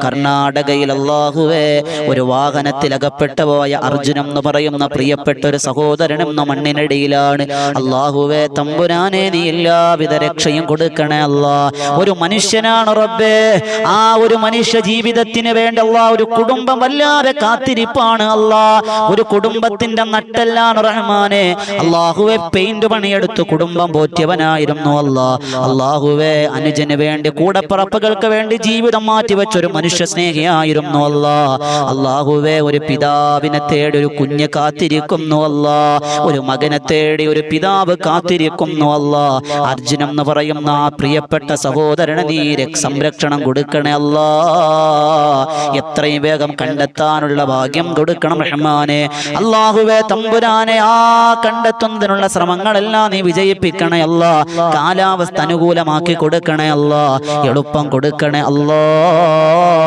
കർണാടകയിൽ അല്ലാഹുവേ ഒരു വാഹനത്തിൽ അകപ്പെട്ടു പോയ അർജുനം എന്ന് പറയുന്ന പ്രിയപ്പെട്ട ഒരു സഹോദരനും മണ്ണിനടിയിലാണ്. അല്ലാഹുവേ തമ്പുരാനെ നീ എല്ലാവിധ രക്ഷയും കൊടുക്കണേ അല്ലാ. ഒരു മനുഷ്യനാണ് റബ്ബേ, ആ ഒരു മനുഷ്യ ജീവിതത്തിന് വേണ്ടി അല്ലാ ഒരു കുടുംബം വല്ലാതെ കാത്തിരിപ്പാണ് അല്ലാ. ഒരു കുടുംബത്തിന്റെ നട്ടെല്ലാണ് റഹ്മാനെ. അല്ലാഹുവേ പെയിന്റ് പണിയെടുത്ത് കുടുംബം പോറ്റിയവനായിരുന്നു അല്ലാ. അല്ലാഹുവേ അനുജന് വേണ്ടി കൂടപ്പിറപ്പുകൾക്ക് വേണ്ടി ജീവിതം മാറ്റിവെച്ചൊരു മനുഷ്യ സ്നേഹിയായിരുന്നു അല്ലാ. അല്ലാഹുവേ ഒരു പിതാവിനെ തേടി ഒരു കുഞ്ഞ് കാത്തിരിക്കുന്നു അല്ലാ. ഒരു മകനെ തേടി ഒരു പിതാവ് കാത്തിരിക്കുന്നു അല്ലാ. അർജുനം എന്ന് പറയുന്ന ആ പ്രിയപ്പെട്ട സഹോദരന് നീ സംരക്ഷണം കൊടുക്കണേ അല്ലാ. എത്രയും വേഗം കണ്ടെത്താനുള്ള ഭാഗ്യം കൊടുക്കണം റഹ്മാനെ. അല്ലാഹുവേ തമ്പുരാനെ ആ കണ്ടെത്തുന്നതിനുള്ള ശ്രമങ്ങളെല്ലാം നീ വിജയിപ്പിക്കണേ അല്ലാ. കാലാവസ്ഥ അനുകൂലമാക്കി കൊടുക്കണേ അല്ലാ. എളുപ്പം കൊടുക്കണേ അല്ലാ.